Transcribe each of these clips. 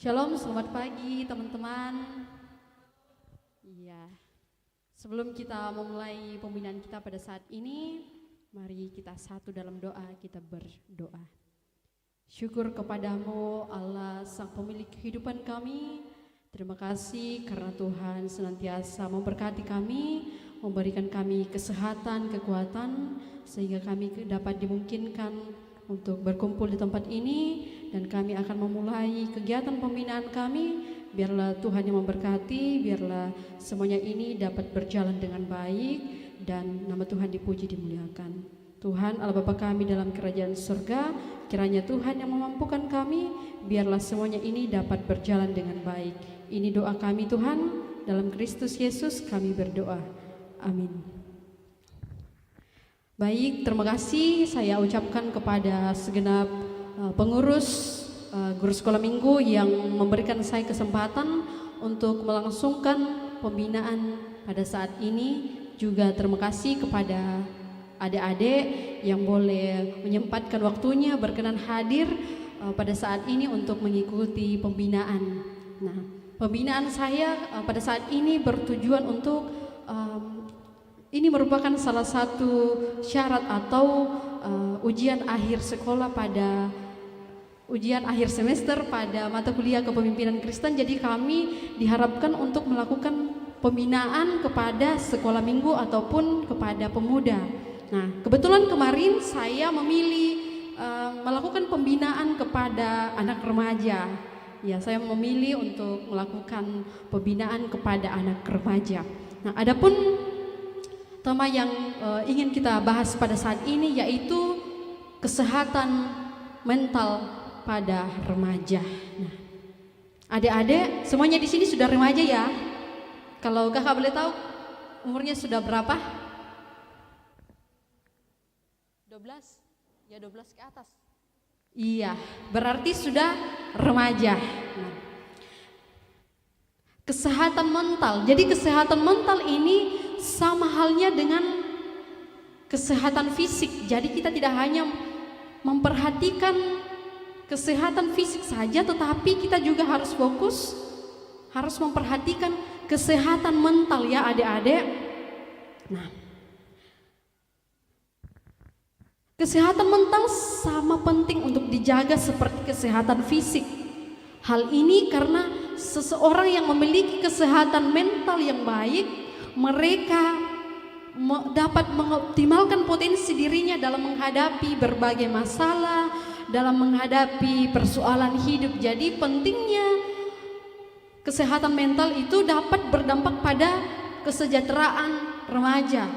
Shalom, selamat pagi teman-teman. Iya, sebelum kita memulai pembinaan kita pada saat ini, mari kita satu dalam doa, kita berdoa. Syukur kepadamu Allah Sang Pemilik kehidupan kami. Terima kasih karena Tuhan senantiasa memberkati kami, memberikan kami kesehatan, kekuatan, sehingga kami dapat dimungkinkan untuk berkumpul di tempat ini, dan kami akan memulai kegiatan pembinaan kami. Biarlah Tuhan yang memberkati, biarlah semuanya ini dapat berjalan dengan baik dan nama Tuhan dipuji, dimuliakan. Tuhan Allah Bapa kami dalam kerajaan surga, kiranya Tuhan yang memampukan kami, biarlah semuanya ini dapat berjalan dengan baik. Ini doa kami Tuhan, dalam Kristus Yesus kami berdoa. Amin. Baik, terima kasih saya ucapkan kepada segenap pengurus guru sekolah minggu yang memberikan saya kesempatan untuk melangsungkan pembinaan pada saat ini. Juga terima kasih kepada adik-adik yang boleh menyempatkan waktunya berkenan hadir pada saat ini untuk mengikuti pembinaan. Nah, pembinaan saya pada saat ini bertujuan untuk ini merupakan salah satu syarat atau ujian akhir sekolah pada ujian akhir semester pada mata kuliah kepemimpinan Kristen. Jadi kami diharapkan untuk melakukan pembinaan kepada sekolah minggu ataupun kepada pemuda. Nah, kebetulan kemarin saya memilih melakukan pembinaan kepada anak remaja. Ya, saya memilih untuk melakukan pembinaan kepada anak remaja. Nah, adapun tema yang ingin kita bahas pada saat ini yaitu kesehatan mental pada remaja. Nah, adik-adik semuanya di sini sudah remaja ya? Kalau kakak boleh tahu umurnya sudah berapa? 12? Ya 12 ke atas. Iya, berarti sudah remaja. Nah, kesehatan mental. Jadi kesehatan mental ini sama halnya dengan kesehatan fisik. Jadi kita tidak hanya memperhatikan kesehatan fisik saja, tetapi kita juga harus fokus, harus memperhatikan kesehatan mental ya adik-adik. Nah, kesehatan mental sama penting untuk dijaga seperti kesehatan fisik. Hal ini karena seseorang yang memiliki kesehatan mental yang baik, mereka dapat mengoptimalkan potensi dirinya dalam menghadapi berbagai masalah, dalam menghadapi persoalan hidup. Jadi pentingnya kesehatan mental itu dapat berdampak pada kesejahteraan remaja,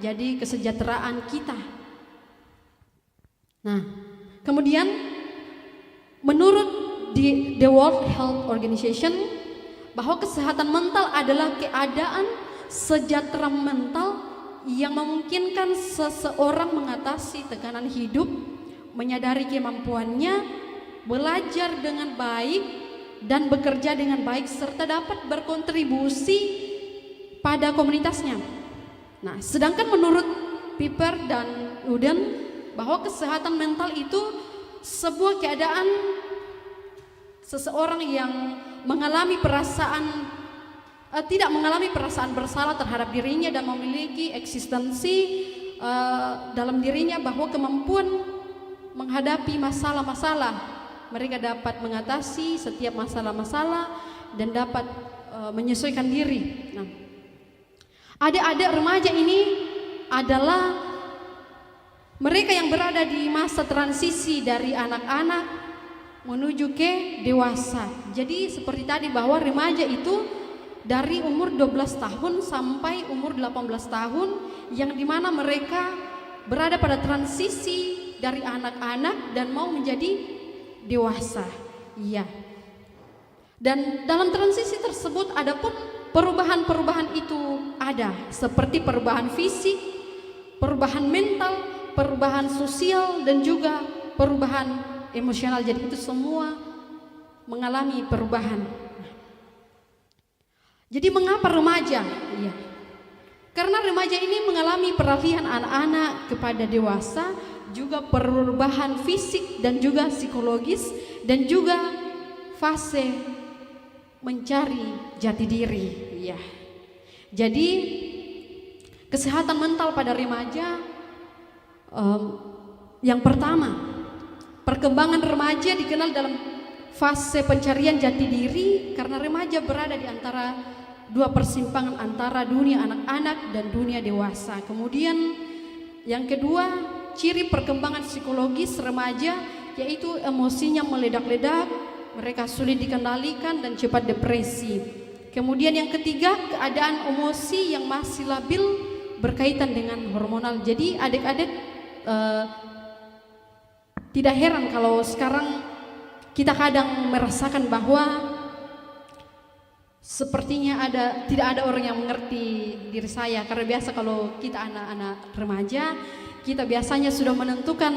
jadi kesejahteraan kita. Nah, kemudian menurut the World Health Organization bahwa kesehatan mental adalah keadaan sejahtera mental yang memungkinkan seseorang mengatasi tekanan hidup, menyadari kemampuannya, belajar dengan baik dan bekerja dengan baik, serta dapat berkontribusi pada komunitasnya. Nah, sedangkan menurut Piper dan Uden bahwa kesehatan mental itu sebuah keadaan seseorang yang mengalami perasaan tidak mengalami perasaan bersalah terhadap dirinya dan memiliki eksistensi dalam dirinya bahwa kemampuan menghadapi masalah-masalah, mereka dapat mengatasi setiap masalah-masalah dan dapat menyesuaikan diri. Nah, adik-adik remaja ini adalah mereka yang berada di masa transisi dari anak-anak menuju ke dewasa. Jadi seperti tadi bahwa remaja itu dari umur 12 tahun sampai umur 18 tahun, yang dimana mereka berada pada transisi dari anak-anak dan mau menjadi dewasa. Iya. Dan dalam transisi tersebut ada pun perubahan-perubahan itu ada, seperti perubahan fisik, perubahan mental, perubahan sosial, dan juga perubahan emosional. Jadi itu semua mengalami perubahan. Jadi mengapa remaja? Iya. Karena remaja ini mengalami peralihan anak-anak kepada dewasa, juga perubahan fisik dan juga psikologis, dan juga fase mencari jati diri, ya. Jadi kesehatan mental pada remaja, yang pertama, perkembangan remaja dikenal dalam fase pencarian jati diri karena remaja berada di antara dua persimpangan antara dunia anak-anak dan dunia dewasa. Kemudian yang kedua, ciri perkembangan psikologis remaja yaitu emosinya meledak-ledak, mereka sulit dikendalikan dan cepat depresi. Kemudian yang ketiga, keadaan emosi yang masih labil berkaitan dengan hormonal. Jadi adik-adik tidak heran kalau sekarang kita kadang merasakan bahwa sepertinya tidak ada orang yang mengerti diri saya, karena biasa kalau kita anak-anak remaja, kita biasanya sudah menentukan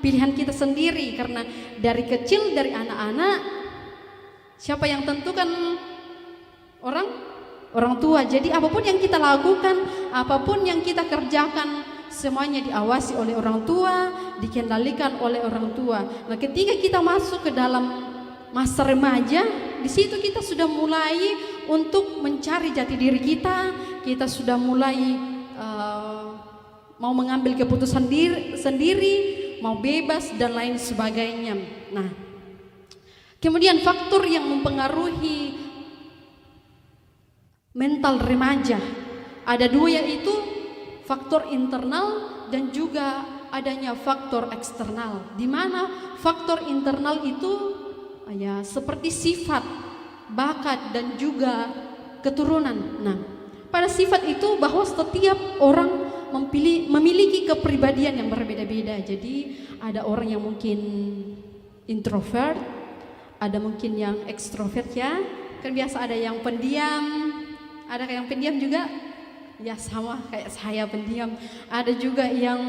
pilihan kita sendiri, karena dari kecil, dari anak-anak, siapa yang tentukan? Orang tua. Jadi apapun yang kita lakukan, apapun yang kita kerjakan, semuanya diawasi oleh orang tua, dikendalikan oleh orang tua. Nah, ketika kita masuk ke dalam masa remaja, di situ kita sudah mulai untuk mencari jati diri kita. Kita sudah mulai mau mengambil keputusan sendiri, mau bebas dan lain sebagainya. Nah, kemudian faktor yang mempengaruhi mental remaja ada dua, yaitu faktor internal dan juga adanya faktor eksternal. Di mana faktor internal itu ya seperti sifat, bakat dan juga keturunan. Nah, pada sifat itu bahwa setiap orang memiliki kepribadian yang berbeda-beda. Jadi ada orang yang mungkin introvert, ada mungkin yang ekstrovert, ya. Kan biasa ada yang pendiam, ada yang pendiam juga, ya sama kayak saya pendiam. Ada juga yang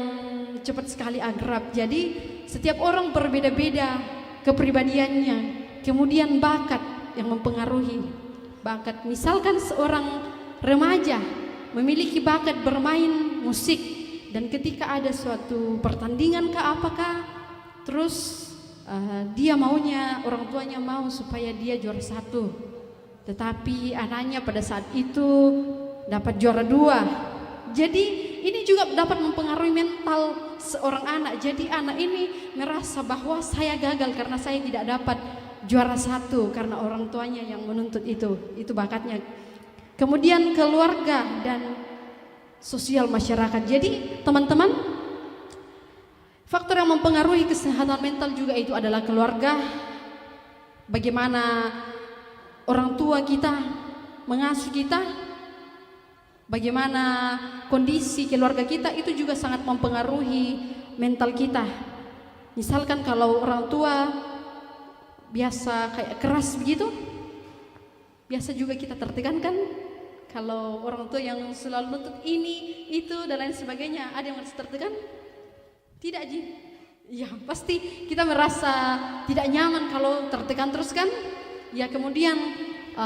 cepat sekali akrab. Jadi setiap orang berbeda-beda kepribadiannya. Kemudian bakat yang mempengaruhi. Bakat, misalkan seorang remaja memiliki bakat bermain musik, dan ketika ada suatu pertandingan apakah, terus dia maunya, orang tuanya mau supaya dia juara 1. Tetapi anaknya pada saat itu dapat juara 2. Jadi ini juga dapat mempengaruhi mental seorang anak. Jadi anak ini merasa bahwa saya gagal karena saya tidak dapat juara 1 karena orang tuanya yang menuntut itu bakatnya. Kemudian keluarga dan sosial masyarakat. Jadi teman-teman, faktor yang mempengaruhi kesehatan mental juga itu adalah keluarga. Bagaimana orang tua kita mengasuh kita, bagaimana kondisi keluarga kita, itu juga sangat mempengaruhi mental kita. Misalkan kalau orang tua biasa kayak keras begitu, biasa juga kita tertekan kan. Kalau orang tua yang selalu menuntut ini, itu dan lain sebagainya, ada yang merasa tertekan? Tidak, Ji. Ya pasti kita merasa tidak nyaman kalau tertekan terus kan. Ya, kemudian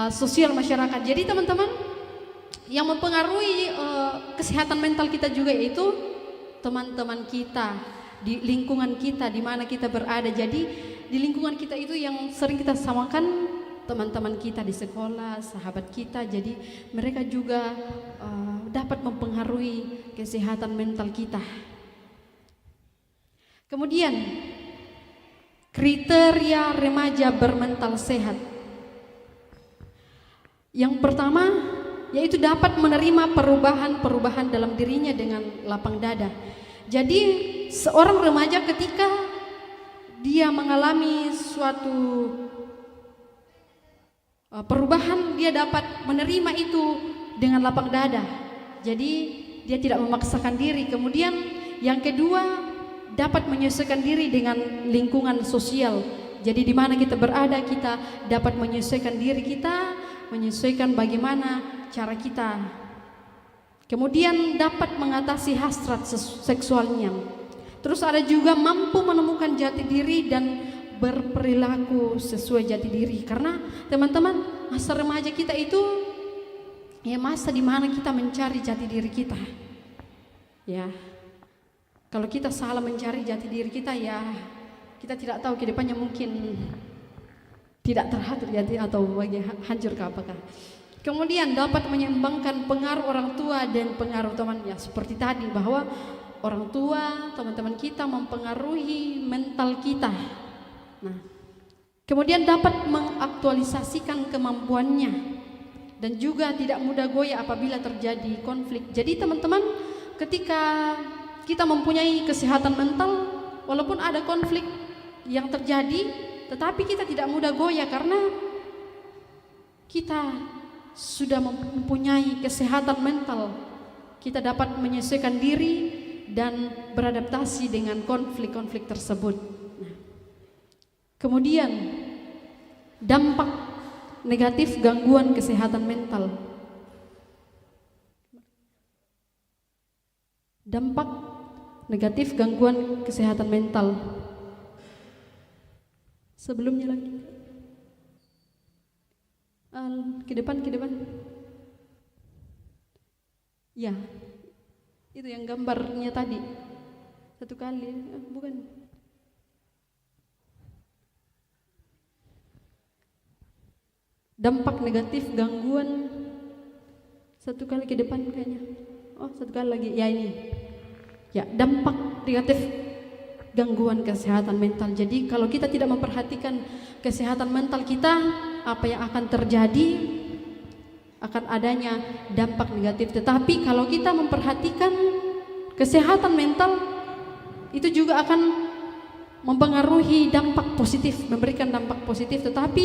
sosial masyarakat. Jadi teman-teman, yang mempengaruhi kesehatan mental kita juga yaitu teman-teman kita, di lingkungan kita, di mana kita berada. Jadi di lingkungan kita itu yang sering kita samakan teman-teman kita di sekolah, sahabat kita. Jadi mereka juga dapat mempengaruhi kesehatan mental kita. Kemudian kriteria remaja bermental sehat. Yang pertama yaitu dapat menerima perubahan-perubahan dalam dirinya dengan lapang dada. Jadi seorang remaja ketika dia mengalami suatu perubahan, dia dapat menerima itu dengan lapang dada. Jadi dia tidak memaksakan diri. Kemudian yang kedua, dapat menyesuaikan diri dengan lingkungan sosial. Jadi di mana kita berada, kita dapat menyesuaikan diri kita, menyesuaikan bagaimana cara kita. Kemudian dapat mengatasi hasrat seksualnya. Terus ada juga mampu menemukan jati diri dan berperilaku sesuai jati diri. Karena teman-teman, masa remaja kita itu ya masa di mana kita mencari jati diri kita. Ya, kalau kita salah mencari jati diri kita, ya kita tidak tahu ke depannya mungkin tidak terjadi atau bagi hancur ke apakah. Kemudian dapat menyeimbangkan pengaruh orang tua dan pengaruh temannya. Seperti tadi bahwa orang tua, teman-teman kita mempengaruhi mental kita. Nah, kemudian dapat mengaktualisasikan kemampuannya dan juga tidak mudah goyah apabila terjadi konflik. Jadi teman-teman, ketika kita mempunyai kesehatan mental, walaupun ada konflik yang terjadi, tetapi kita tidak mudah goyah karena kita sudah mempunyai kesehatan mental. Kita dapat menyesuaikan diri dan beradaptasi dengan konflik-konflik tersebut. Nah, kemudian dampak negatif gangguan kesehatan mental. Dampak negatif gangguan kesehatan mental. Sebelumnya lagi. Ke depan. Ya, itu yang gambarnya tadi. Satu kali, bukan. Dampak negatif gangguan, satu kali ke depan kayaknya. Oh, satu kali lagi. Ya ini. Ya, dampak negatif gangguan kesehatan mental. Jadi kalau kita tidak memperhatikan kesehatan mental kita, apa yang akan terjadi? Akan adanya dampak negatif. Tetapi kalau kita memperhatikan kesehatan mental, itu juga akan mempengaruhi dampak positif, memberikan dampak positif. Tetapi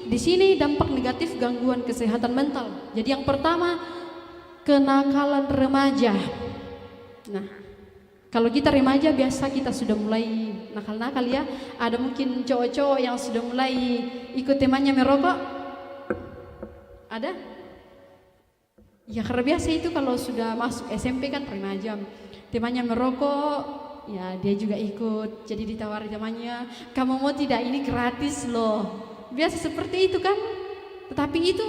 di sini dampak negatif gangguan kesehatan mental. Jadi yang pertama, kenakalan remaja. Nah, kalau kita remaja biasa kita sudah mulai nakal-nakal ya. Ada mungkin cowok-cowok yang sudah mulai ikut temannya merokok. Ada? Ya karena biasa itu kalau sudah masuk SMP kan remaja, temannya merokok, ya dia juga ikut. Jadi ditawari temannya, kamu mau tidak, ini gratis loh. Biasa seperti itu kan. Tetapi itu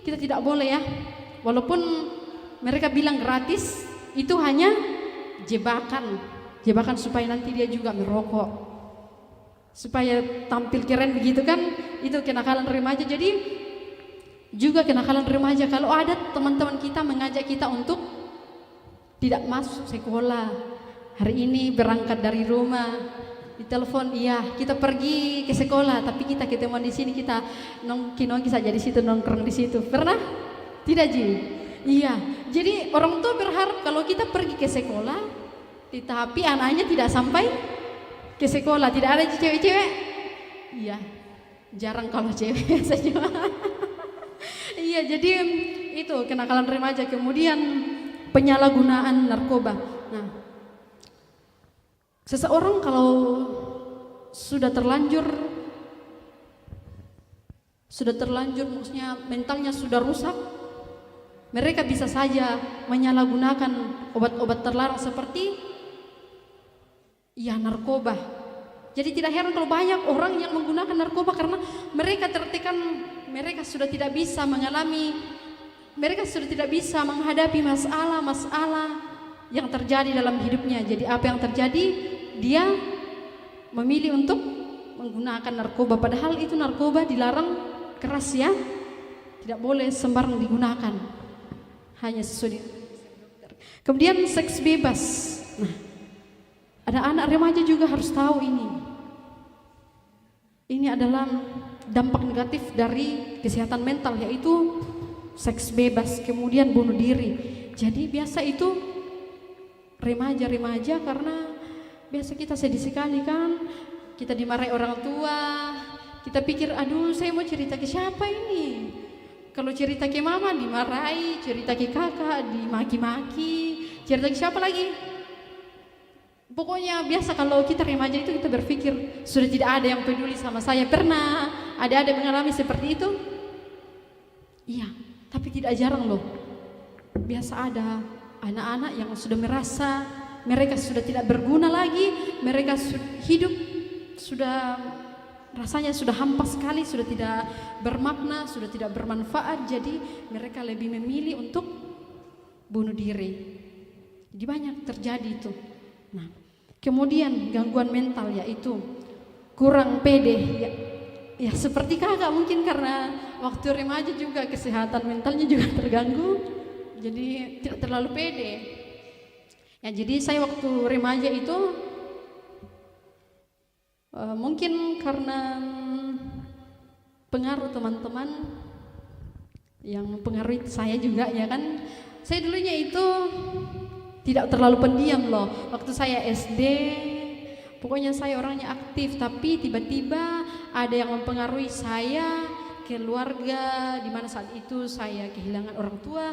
kita tidak boleh ya. Walaupun mereka bilang gratis, itu hanya jebakan supaya nanti dia juga merokok, supaya tampil keren begitu kan. Itu kenakalan remaja. Jadi juga kenakalan remaja kalau ada teman-teman kita mengajak kita untuk tidak masuk sekolah, hari ini berangkat dari rumah, ditelepon, iya kita pergi ke sekolah tapi kita ketemuan di sini, kita nongki saja di situ, nongkrong di situ. Pernah? Tidak Ji? Iya. Jadi orang tua berharap kalau kita pergi ke sekolah, tetapi anaknya tidak sampai ke sekolah. Tidak ada cewek-cewek? Iya. Jarang kalau cewek saja. Iya, jadi itu kenakalan remaja. Kemudian penyalahgunaan narkoba. Nah, seseorang kalau sudah terlanjur maksudnya mentalnya sudah rusak, mereka bisa saja menyalahgunakan obat-obat terlarang seperti ya narkoba. Jadi tidak heran kalau banyak orang yang menggunakan narkoba karena mereka tertekan, mereka sudah tidak bisa menghadapi masalah-masalah yang terjadi dalam hidupnya. Jadi apa yang terjadi? Dia memilih untuk menggunakan narkoba, padahal itu narkoba dilarang keras ya. Tidak boleh sembarang digunakan. Hanya sesuai dokter. Kemudian seks bebas. Nah, ada anak remaja juga harus tahu ini. Ini adalah dampak negatif dari kesehatan mental, yaitu seks bebas, kemudian bunuh diri. Jadi biasa itu remaja-remaja karena biasa kita sedih sekali kan, kita dimarahi orang tua, kita pikir aduh saya mau cerita ke siapa ini. Kalau cerita ke mama dimarahi, cerita ke kakak dimaki-maki, cerita ke siapa lagi? Pokoknya biasa kalau kita remaja itu kita berpikir sudah tidak ada yang peduli sama saya. Pernah ada mengalami seperti itu? Iya, tapi tidak jarang loh. Biasa ada anak-anak yang sudah merasa mereka sudah tidak berguna lagi, mereka hidup sudah rasanya sudah hampa sekali, sudah tidak bermakna, sudah tidak bermanfaat. Jadi mereka lebih memilih untuk bunuh diri. Jadi banyak terjadi itu. Nah, kemudian gangguan mental yaitu kurang pede ya. ya seperti kakak mungkin karena waktu remaja juga kesehatan mentalnya juga terganggu, jadi tidak terlalu pede. Ya jadi saya waktu remaja itu mungkin karena pengaruh teman-teman yang mempengaruhi saya juga ya kan. Saya dulunya itu tidak terlalu pendiam loh. Waktu saya SD, pokoknya saya orangnya aktif, tapi tiba-tiba ada yang mempengaruhi saya, keluarga, di mana saat itu saya kehilangan orang tua,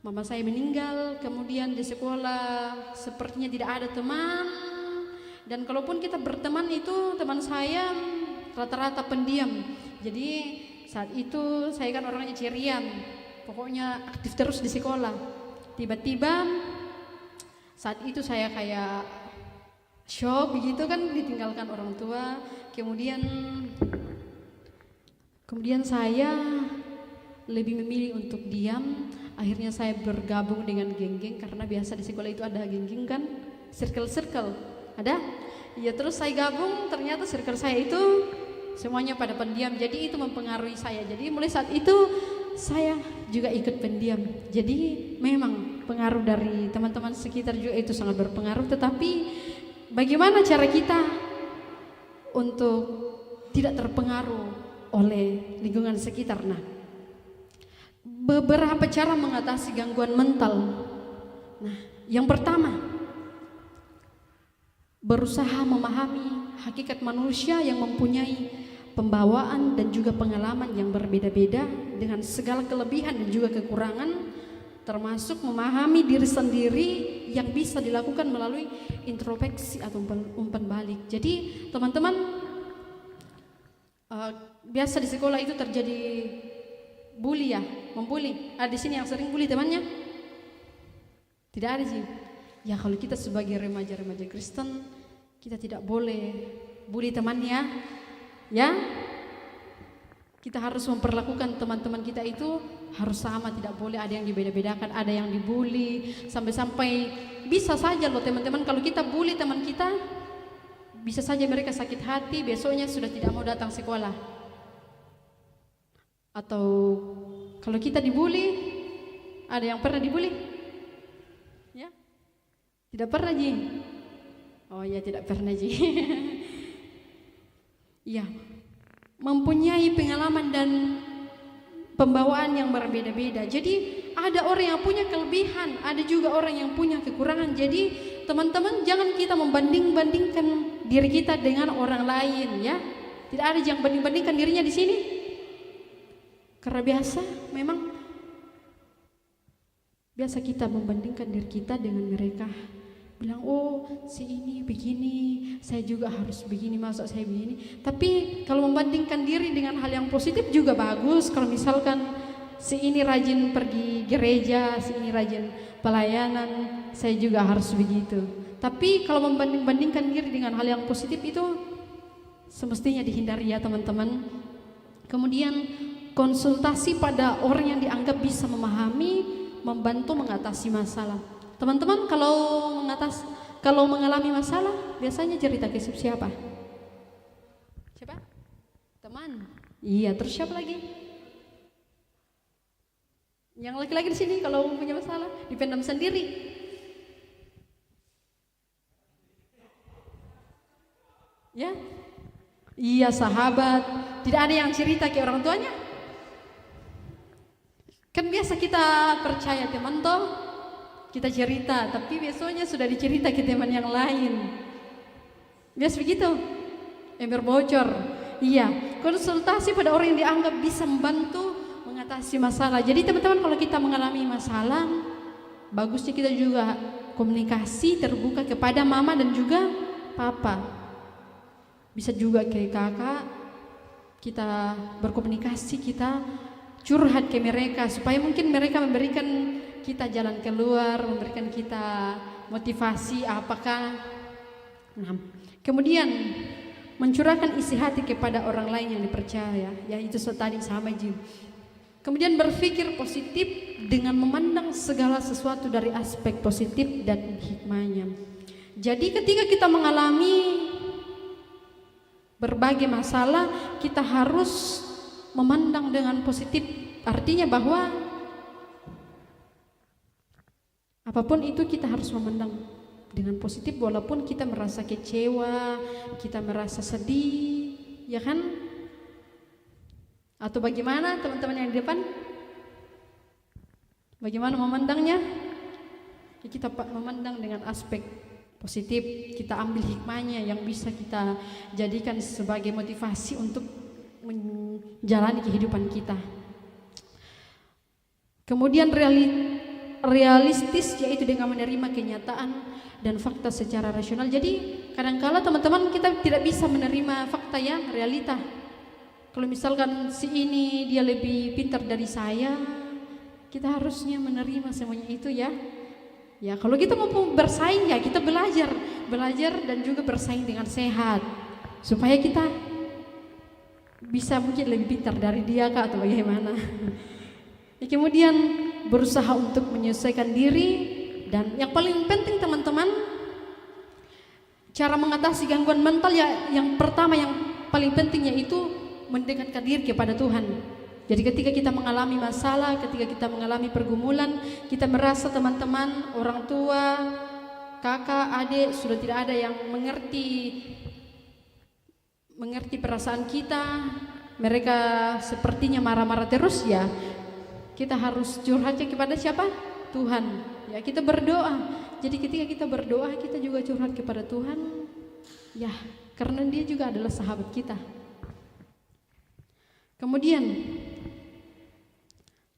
mama saya meninggal, kemudian di sekolah sepertinya tidak ada teman, dan kalaupun kita berteman itu teman saya rata-rata pendiam. Jadi saat itu saya kan orangnya cerian, pokoknya aktif terus di sekolah. Tiba-tiba saat itu saya kayak shock begitu kan, ditinggalkan orang tua. Kemudian saya lebih memilih untuk diam. Akhirnya saya bergabung dengan geng-geng, karena biasa di sekolah itu ada geng-geng kan, circle-circle ada. Ya terus saya gabung, ternyata circle saya itu semuanya pada pendiam. Jadi itu mempengaruhi saya. Jadi mulai saat itu saya juga ikut pendiam. Jadi memang pengaruh dari teman-teman sekitar juga itu sangat berpengaruh. Tetapi bagaimana cara kita untuk tidak terpengaruh oleh lingkungan sekitar? Nah, beberapa cara mengatasi gangguan mental. Nah, yang pertama, berusaha memahami hakikat manusia yang mempunyai pembawaan dan juga pengalaman yang berbeda-beda dengan segala kelebihan dan juga kekurangan, termasuk memahami diri sendiri yang bisa dilakukan melalui introspeksi atau umpan balik. Jadi teman-teman, biasa di sekolah itu terjadi bully ya, membuli. Ada di sini yang sering bully temannya? Tidak ada sih. Ya kalau kita sebagai remaja-remaja Kristen, kita tidak boleh bully temannya. Ya, kita harus memperlakukan teman-teman kita itu harus sama, tidak boleh ada yang dibeda-bedakan, ada yang dibully, sampai-sampai bisa saja loh teman-teman, kalau kita bully teman kita, bisa saja mereka sakit hati, besoknya sudah tidak mau datang sekolah. Atau kalau kita dibully, ada yang pernah dibully? Ya, tidak pernah Ji. Oh ya, tidak pernah Ji. Ya, mempunyai pengalaman dan pembawaan yang berbeda-beda. Jadi ada orang yang punya kelebihan, ada juga orang yang punya kekurangan. Jadi teman-teman, jangan kita membanding-bandingkan diri kita dengan orang lain ya. Tidak ada yang banding-bandingkan dirinya di sini. Karena biasa kita membandingkan diri kita dengan mereka. Bilang, oh si ini begini, saya juga harus begini, masa saya begini. Tapi kalau membandingkan diri dengan hal yang positif juga bagus. Kalau misalkan si ini rajin pergi gereja, si ini rajin pelayanan, saya juga harus begitu. Tapi kalau membanding-bandingkan diri dengan hal yang positif itu semestinya dihindari ya teman-teman. Kemudian konsultasi pada orang yang dianggap bisa memahami, membantu mengatasi masalah. Teman-teman kalau mengalami masalah biasanya cerita ke siapa? Siapa? Teman. Iya, terus siapa lagi? Yang laki-laki di sini kalau punya masalah dipendam sendiri. Ya? Iya, sahabat. Tidak ada yang cerita ke orang tuanya. Kan biasa kita percaya teman toh, kita cerita, tapi besoknya sudah dicerita ke teman yang lain. Biasa begitu. Ember bocor. Iya, konsultasi pada orang yang dianggap bisa membantu mengatasi masalah. Jadi teman-teman, kalau kita mengalami masalah, bagusnya kita juga komunikasi terbuka kepada mama dan juga papa. Bisa juga ke kakak, kita berkomunikasi, kita curhat ke mereka supaya mungkin mereka memberikan kita jalan keluar, memberikan kita motivasi apakah. Nah, kemudian mencurahkan isi hati kepada orang lain yang dipercaya, ya itu tadi sama Ji. Kemudian berpikir positif dengan memandang segala sesuatu dari aspek positif dan hikmahnya. Jadi ketika kita mengalami berbagai masalah kita harus memandang dengan positif. Artinya bahwa apapun itu kita harus memandang dengan positif walaupun kita merasa kecewa, kita merasa sedih, ya kan? Atau bagaimana teman-teman yang di depan? Bagaimana memandangnya? Ya, kita memandang dengan aspek positif, kita ambil hikmahnya yang bisa kita jadikan sebagai motivasi untuk menjalani kehidupan kita. Kemudian realistis, yaitu dengan menerima kenyataan dan fakta secara rasional. Jadi kadang-kala teman-teman kita tidak bisa menerima fakta yang realita. Kalau misalkan si ini dia lebih pintar dari saya, kita harusnya menerima semuanya itu ya. Ya, kalau kita mau bersaing ya kita belajar dan juga bersaing dengan sehat supaya kita bisa mungkin lebih pintar dari dia kah atau bagaimana. Ya, kemudian berusaha untuk menyesuaikan diri, dan yang paling penting teman-teman, cara mengatasi gangguan mental ya yang pertama yang paling penting yaitu mendekatkan diri kepada Tuhan. Jadi ketika kita mengalami masalah, ketika kita mengalami pergumulan, kita merasa teman-teman, orang tua, kakak, adik sudah tidak ada yang mengerti perasaan kita, mereka sepertinya marah-marah terus, ya kita harus curhatnya kepada siapa? Tuhan. Ya, kita berdoa. Jadi ketika kita berdoa, kita juga curhat kepada Tuhan. Ya, karena Dia juga adalah sahabat kita. Kemudian,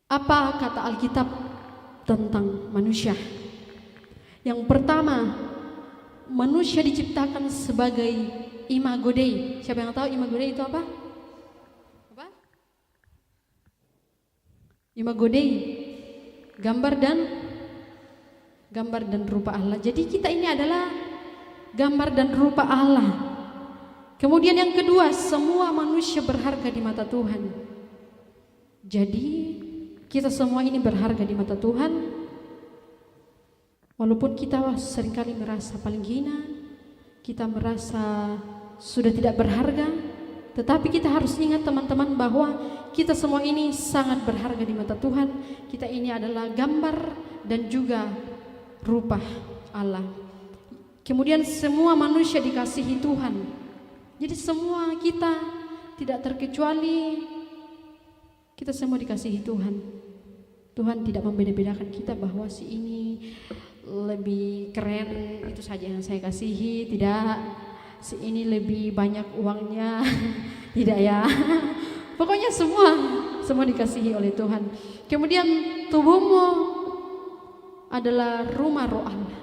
apa kata Alkitab tentang manusia? Yang pertama, manusia diciptakan sebagai imago Dei. Siapa yang tahu imago Dei itu apa? Apa? Imago Dei, gambar dan rupa Allah. Jadi kita ini adalah gambar dan rupa Allah. Kemudian yang kedua, semua manusia berharga di mata Tuhan. Jadi kita semua ini berharga di mata Tuhan. Walaupun kita seringkali merasa paling hina, kita merasa sudah tidak berharga, tetapi kita harus ingat teman-teman bahwa kita semua ini sangat berharga di mata Tuhan. Kita ini adalah gambar dan juga rupa Allah. Kemudian semua manusia dikasihi Tuhan. Jadi semua kita tidak terkecuali, kita semua dikasihi Tuhan. Tuhan tidak membeda-bedakan kita bahwa si ini lebih keren, itu saja yang saya kasihi. Tidak, si ini lebih banyak uangnya. Tidak ya. Pokoknya semua dikasihi oleh Tuhan. Kemudian tubuhmu adalah rumah roh Allah.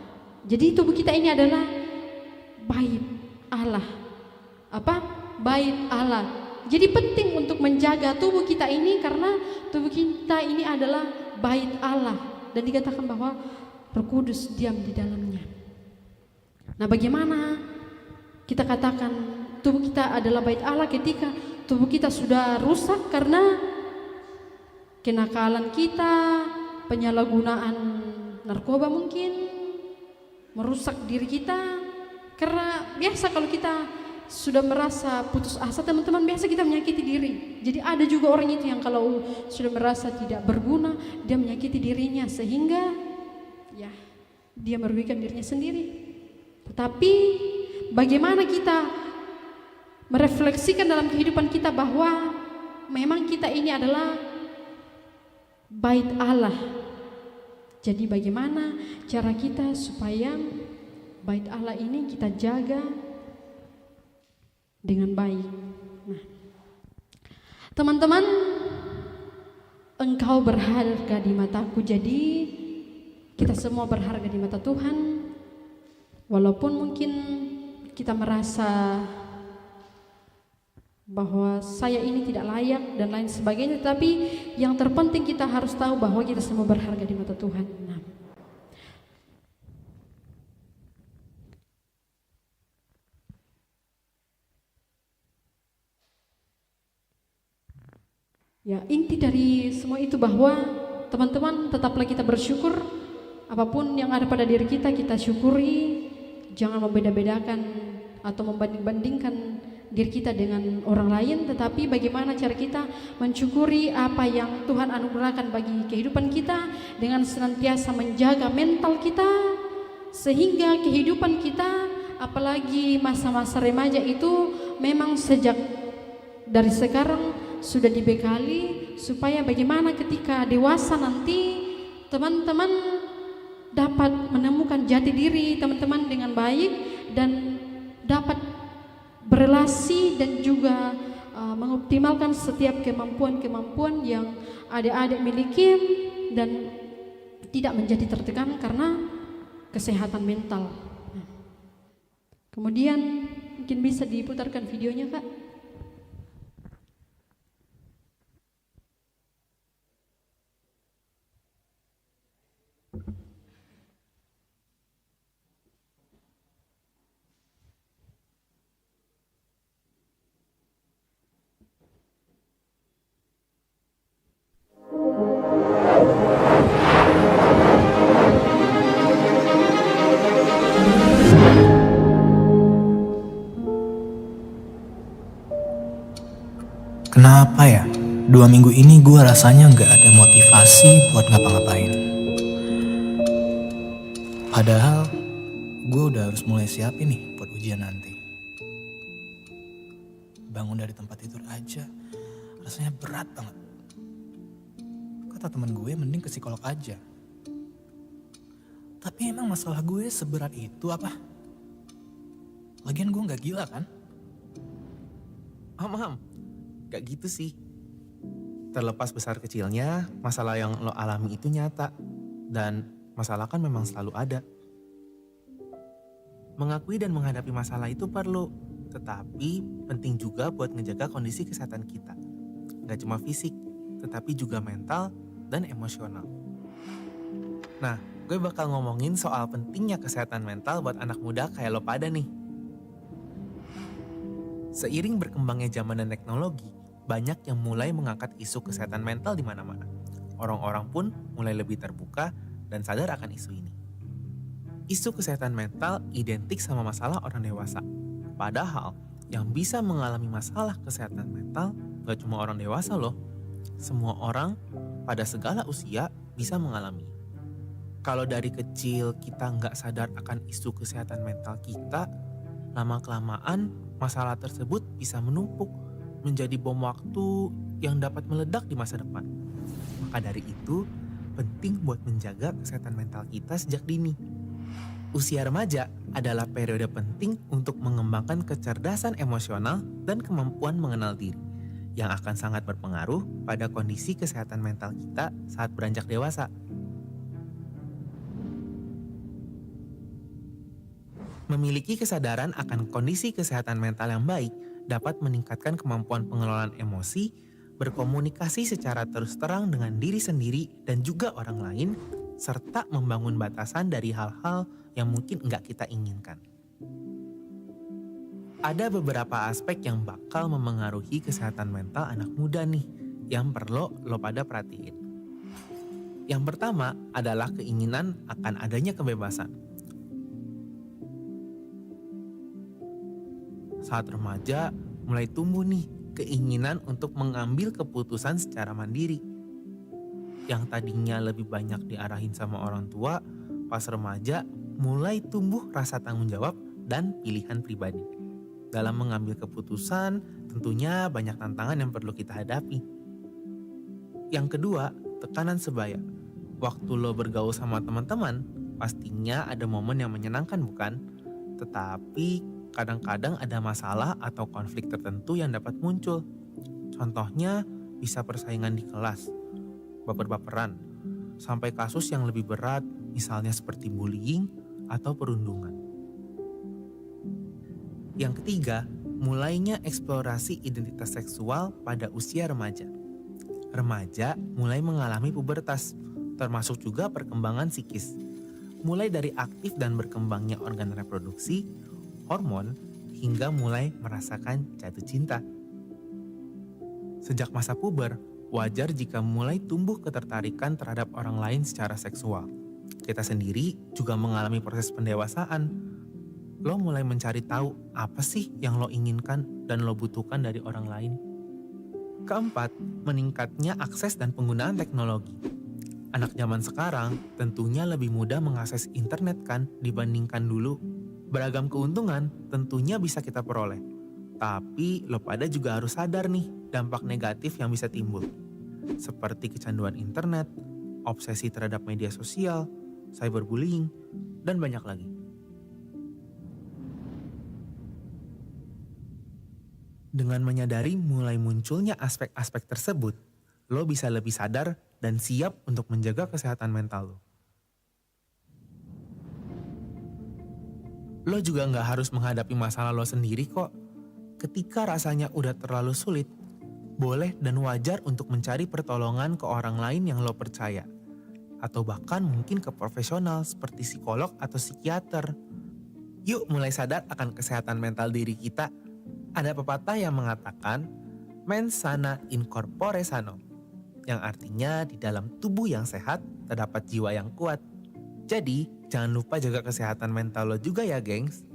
Jadi tubuh kita ini adalah bait Allah. Apa? Bait Allah. Jadi penting untuk menjaga tubuh kita ini karena tubuh kita ini adalah bait Allah, dan dikatakan bahwa Roh Kudus diam di dalamnya. Nah, bagaimana kita katakan tubuh kita adalah bait Allah ketika tubuh kita sudah rusak karena kenakalan kita, penyalahgunaan narkoba mungkin merusak diri kita. Karena biasa kalau kita sudah merasa putus asa teman-teman, biasa kita menyakiti diri. Jadi ada juga orang itu yang kalau sudah merasa tidak berguna, dia menyakiti dirinya sehingga ya dia merugikan dirinya sendiri. Tetapi bagaimana kita merefleksikan dalam kehidupan kita bahwa memang kita ini adalah bait Allah. Jadi bagaimana cara kita supaya bait Allah ini kita jaga dengan baik. Nah, teman-teman, engkau berharga di mataku. Jadi kita semua berharga di mata Tuhan. Walaupun mungkin kita merasa bahwa saya ini tidak layak dan lain sebagainya, tapi yang terpenting kita harus tahu bahwa kita semua berharga di mata Tuhan. Nah, ya, inti dari semua itu bahwa teman-teman tetaplah kita bersyukur. Apapun yang ada pada diri kita, kita syukuri. Jangan membeda-bedakan atau membanding-bandingkan diri kita dengan orang lain, tetapi bagaimana cara kita mensyukuri apa yang Tuhan anugerahkan bagi kehidupan kita dengan senantiasa menjaga mental kita, sehingga kehidupan kita apalagi masa-masa remaja itu memang sejak dari sekarang sudah dibekali supaya bagaimana ketika dewasa nanti teman-teman dapat menemukan jati diri teman-teman dengan baik dan dapat berelasi dan juga mengoptimalkan setiap kemampuan-kemampuan yang adik-adik miliki dan tidak menjadi tertekan karena kesehatan mental. Kemudian mungkin bisa diputarkan videonya, Kak. Kenapa ya? 2 minggu ini gue rasanya gak ada motivasi buat ngapa-ngapain. Padahal gue udah harus mulai siapin nih buat ujian nanti. Bangun dari tempat tidur aja rasanya berat banget. Kata temen gue mending ke psikolog aja. Tapi emang masalah gue seberat itu apa? Lagian gue gak gila kan? Ham, gak gitu sih. Terlepas besar kecilnya, masalah yang lo alami itu nyata. Dan masalah kan memang selalu ada. Mengakui dan menghadapi masalah itu perlu. Tetapi penting juga buat ngejaga kondisi kesehatan kita. Gak cuma fisik, tetapi juga mental dan emosional. Nah, gue bakal ngomongin soal pentingnya kesehatan mental buat anak muda kayak lo pada nih. Seiring berkembangnya zaman dan teknologi, banyak yang mulai mengangkat isu kesehatan mental di mana-mana. Orang-orang pun mulai lebih terbuka dan sadar akan isu ini. Isu kesehatan mental identik sama masalah orang dewasa. Padahal, yang bisa mengalami masalah kesehatan mental gak cuma orang dewasa loh. Semua orang pada segala usia bisa mengalami. Kalau dari kecil kita gak sadar akan isu kesehatan mental kita, lama-kelamaan masalah tersebut bisa menumpuk menjadi bom waktu yang dapat meledak di masa depan. Maka dari itu, penting buat menjaga kesehatan mental kita sejak dini. Usia remaja adalah periode penting untuk mengembangkan kecerdasan emosional dan kemampuan mengenal diri, yang akan sangat berpengaruh pada kondisi kesehatan mental kita saat beranjak dewasa. Memiliki kesadaran akan kondisi kesehatan mental yang baik dapat meningkatkan kemampuan pengelolaan emosi, berkomunikasi secara terus terang dengan diri sendiri dan juga orang lain, serta membangun batasan dari hal-hal yang mungkin enggak kita inginkan. Ada beberapa aspek yang bakal memengaruhi kesehatan mental anak muda nih, yang perlu lo pada perhatiin. Yang pertama adalah keinginan akan adanya kebebasan. Saat remaja mulai tumbuh nih keinginan untuk mengambil keputusan secara mandiri. Yang tadinya lebih banyak diarahin sama orang tua, pas remaja mulai tumbuh rasa tanggung jawab dan pilihan pribadi. Dalam mengambil keputusan tentunya banyak tantangan yang perlu kita hadapi. Yang kedua, tekanan sebaya. Waktu lo bergaul sama teman-teman, pastinya ada momen yang menyenangkan bukan? Tetapi kadang-kadang ada masalah atau konflik tertentu yang dapat muncul. Contohnya bisa persaingan di kelas, baper-baperan, sampai kasus yang lebih berat misalnya seperti bullying atau perundungan. Yang ketiga, mulainya eksplorasi identitas seksual pada usia remaja. Remaja mulai mengalami pubertas, termasuk juga perkembangan psikis. Mulai dari aktif dan berkembangnya organ reproduksi, hormon, hingga mulai merasakan jatuh cinta. Sejak masa puber, wajar jika mulai tumbuh ketertarikan terhadap orang lain secara seksual. Kita sendiri juga mengalami proses pendewasaan. Lo mulai mencari tahu apa sih yang lo inginkan dan lo butuhkan dari orang lain. Keempat, meningkatnya akses dan penggunaan teknologi. Anak zaman sekarang tentunya lebih mudah mengakses internet kan dibandingkan dulu. Beragam keuntungan tentunya bisa kita peroleh. Tapi lo pada juga harus sadar nih dampak negatif yang bisa timbul. Seperti kecanduan internet, obsesi terhadap media sosial, cyberbullying, dan banyak lagi. Dengan menyadari mulai munculnya aspek-aspek tersebut, lo bisa lebih sadar dan siap untuk menjaga kesehatan mental lo. Lo juga nggak harus menghadapi masalah lo sendiri kok. Ketika rasanya udah terlalu sulit, boleh dan wajar untuk mencari pertolongan ke orang lain yang lo percaya. Atau bahkan mungkin ke profesional seperti psikolog atau psikiater. Yuk mulai sadar akan kesehatan mental diri kita. Ada pepatah yang mengatakan, mens sana in corpore sano, yang artinya di dalam tubuh yang sehat terdapat jiwa yang kuat. Jadi, jangan lupa jaga kesehatan mental lo juga ya, gengs.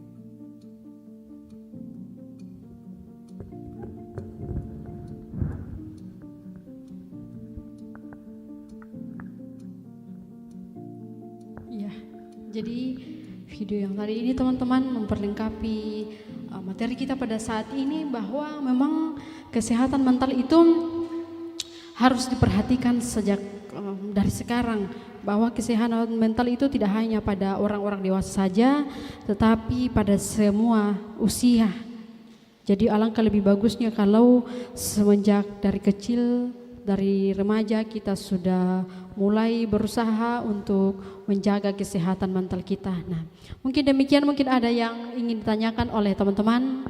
Ya, jadi video yang tadi ini teman-teman memperlengkapi materi kita pada saat ini bahwa memang kesehatan mental itu harus diperhatikan sejak dari sekarang, bahwa kesehatan mental itu tidak hanya pada orang-orang dewasa saja tetapi pada semua usia. Jadi alangkah lebih bagusnya kalau semenjak dari kecil, dari remaja kita sudah mulai berusaha untuk menjaga kesehatan mental kita. Nah, mungkin demikian, mungkin ada yang ingin ditanyakan oleh teman-teman.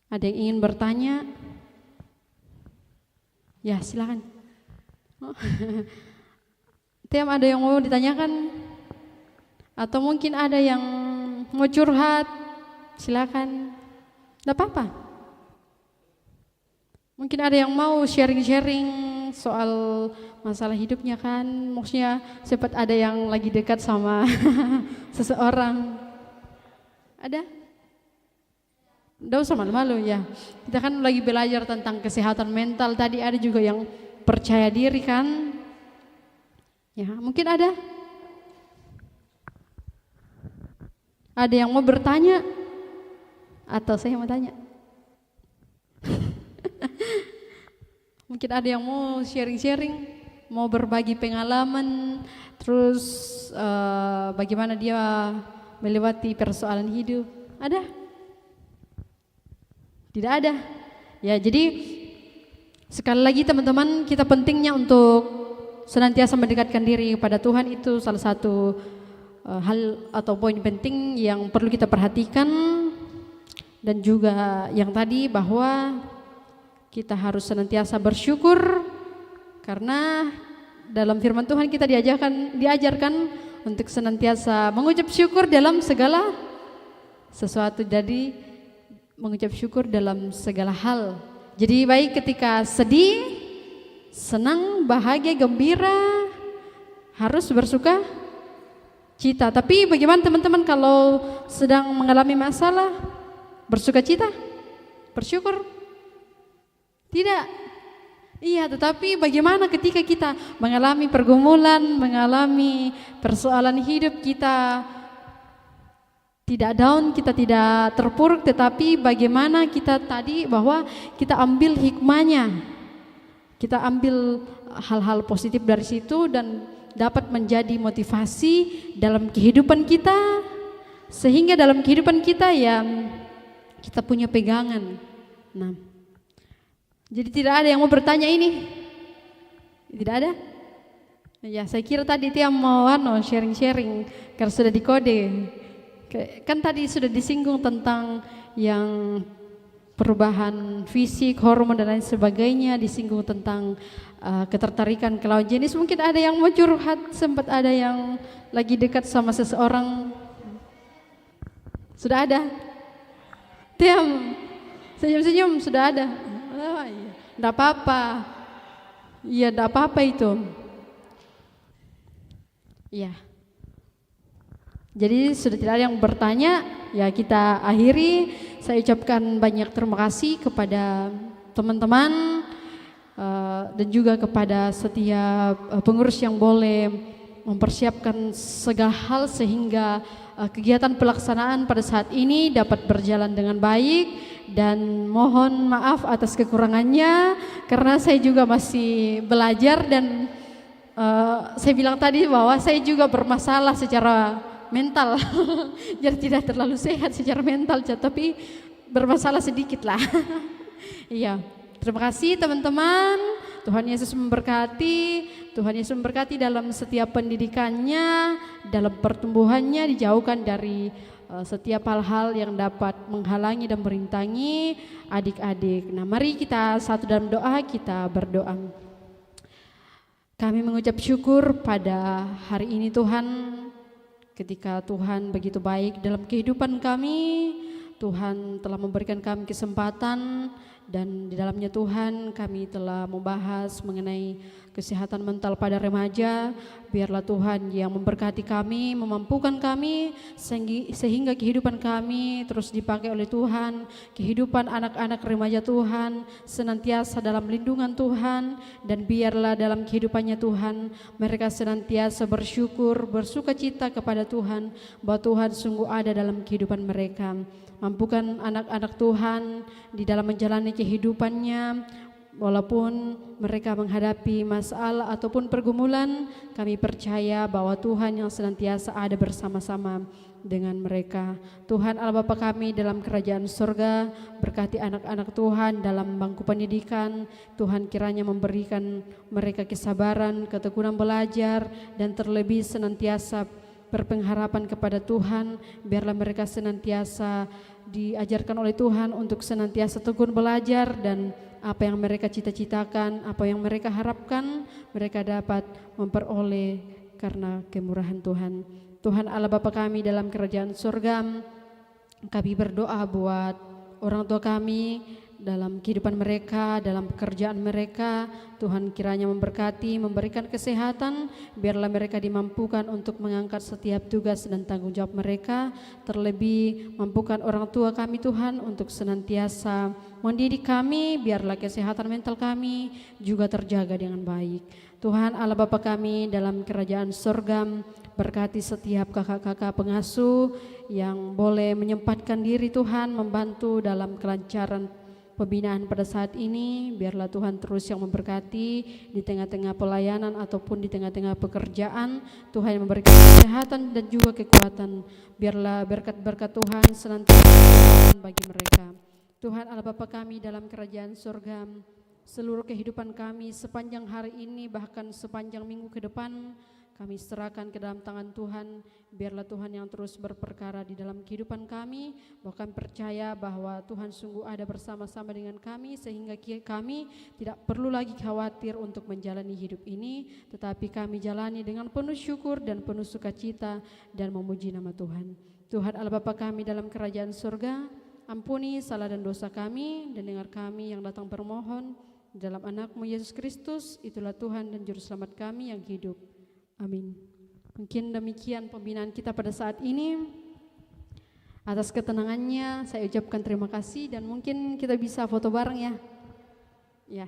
Ada yang ingin bertanya? Ya, silakan. Tiam, ada yang mau ditanyakan? Atau mungkin ada yang mau curhat? Silakan. Tidak apa-apa. Mungkin ada yang mau sharing-sharing soal masalah hidupnya kan. Maksudnya sempat ada yang lagi dekat sama seseorang. Ada? Tidak usah malu-malu ya. Kita kan lagi belajar tentang kesehatan mental. Tadi ada juga yang percaya diri kan. Ya, mungkin ada. Ada yang mau bertanya? Atau saya mau tanya? Mungkin ada yang mau sharing-sharing, mau berbagi pengalaman, terus bagaimana dia melewati persoalan hidup. Ada? Tidak ada? Ya, jadi sekali lagi teman-teman, kita pentingnya untuk senantiasa mendekatkan diri kepada Tuhan, itu salah satu hal atau poin penting yang perlu kita perhatikan. Dan juga yang tadi bahwa kita harus senantiasa bersyukur, karena dalam firman Tuhan kita diajarkan untuk senantiasa mengucap syukur dalam segala sesuatu. Jadi mengucap syukur dalam segala hal. Jadi baik ketika sedih, senang, bahagia, gembira, harus bersuka cita. Tapi bagaimana teman-teman kalau sedang mengalami masalah, bersuka cita? Bersyukur? Tidak. Iya, tetapi bagaimana ketika kita mengalami pergumulan, mengalami persoalan hidup, kita tidak down, kita tidak terpuruk, tetapi bagaimana kita tadi bahwa kita ambil hikmahnya, kita ambil hal-hal positif dari situ dan dapat menjadi motivasi dalam kehidupan kita, sehingga dalam kehidupan kita ya kita punya pegangan. Nah, jadi tidak ada yang mau bertanya ini? Tidak ada? Ya, saya kira tadi dia mau sharing-sharing karena sudah dikode. Kan tadi sudah disinggung tentang yang perubahan fisik, hormon dan lain sebagainya, disinggung tentang ketertarikan ke lawan jenis. Mungkin ada yang mau curhat, sempat ada yang lagi dekat sama seseorang. Sudah ada? Tiam, senyum-senyum, sudah ada. Oh, iya. Tidak apa-apa. Iya, tidak apa-apa itu. Iya. Jadi sudah tidak ada yang bertanya, ya kita akhiri. Saya ucapkan banyak terima kasih kepada teman-teman dan juga kepada setiap pengurus yang boleh mempersiapkan segala hal sehingga kegiatan pelaksanaan pada saat ini dapat berjalan dengan baik, dan mohon maaf atas kekurangannya karena saya juga masih belajar dan saya bilang tadi bahwa saya juga bermasalah secara mental jadi tidak terlalu sehat secara mental, tapi bermasalah sedikit lah. Iya, terima kasih teman-teman. Tuhan Yesus memberkati. Tuhan Yesus memberkati dalam setiap pendidikannya, dalam pertumbuhannya, dijauhkan dari setiap hal-hal yang dapat menghalangi dan merintangi adik-adik. Nah, mari kita satu dalam doa, kita berdoa. Kami mengucap syukur pada hari ini Tuhan, ketika Tuhan begitu baik dalam kehidupan kami. Tuhan telah memberikan kami kesempatan, dan di dalamnya Tuhan kami telah membahas mengenai kesehatan mental pada remaja. Biarlah Tuhan yang memberkati kami, memampukan kami sehingga kehidupan kami terus dipakai oleh Tuhan. Kehidupan anak-anak remaja Tuhan senantiasa dalam lindungan Tuhan, dan biarlah dalam kehidupannya Tuhan mereka senantiasa bersyukur, bersukacita kepada Tuhan bahwa Tuhan sungguh ada dalam kehidupan mereka. Mampukan anak-anak Tuhan di dalam menjalani kehidupannya, walaupun mereka menghadapi masalah ataupun pergumulan, kami percaya bahwa Tuhan yang senantiasa ada bersama-sama dengan mereka. Tuhan Allah Bapa kami dalam kerajaan surga, berkati anak-anak Tuhan dalam bangku pendidikan. Tuhan kiranya memberikan mereka kesabaran, ketekunan belajar, dan terlebih senantiasa berpengharapan kepada Tuhan. Biarlah mereka senantiasa diajarkan oleh Tuhan untuk senantiasa tekun belajar, dan apa yang mereka cita-citakan, apa yang mereka harapkan, mereka dapat memperoleh karena kemurahan Tuhan. Tuhan Allah Bapa kami dalam kerajaan surga, kami berdoa buat orang tua kami dalam kehidupan mereka, dalam pekerjaan mereka. Tuhan kiranya memberkati, memberikan kesehatan, biarlah mereka dimampukan untuk mengangkat setiap tugas dan tanggung jawab mereka. Terlebih mampukan orang tua kami Tuhan untuk senantiasa mendidik kami, biarlah kesehatan mental kami juga terjaga dengan baik. Tuhan Allah Bapa kami dalam kerajaan surga, berkati setiap kakak-kakak pengasuh yang boleh menyempatkan diri Tuhan membantu dalam kelancaran pembinaan pada saat ini. Biarlah Tuhan terus yang memberkati di tengah-tengah pelayanan ataupun di tengah-tengah pekerjaan. Tuhan yang memberikan kesehatan dan juga kekuatan. Biarlah berkat-berkat Tuhan senantiasa bagi mereka. Tuhan Allah Bapa kami dalam kerajaan surga, seluruh kehidupan kami sepanjang hari ini bahkan sepanjang minggu ke depan kami serahkan ke dalam tangan Tuhan. Biarlah Tuhan yang terus berperkara di dalam kehidupan kami, bahkan percaya bahwa Tuhan sungguh ada bersama-sama dengan kami, sehingga kami tidak perlu lagi khawatir untuk menjalani hidup ini, tetapi kami jalani dengan penuh syukur dan penuh sukacita dan memuji nama Tuhan. Tuhan Allah Bapa kami dalam kerajaan surga, ampuni salah dan dosa kami, dan dengar kami yang datang bermohon dalam anakmu Yesus Kristus. Itulah Tuhan dan Juru Selamat kami yang hidup. Amin. Mungkin demikian pembinaan kita pada saat ini. Atas ketenangannya saya ucapkan terima kasih, dan mungkin kita bisa foto bareng ya. Ya.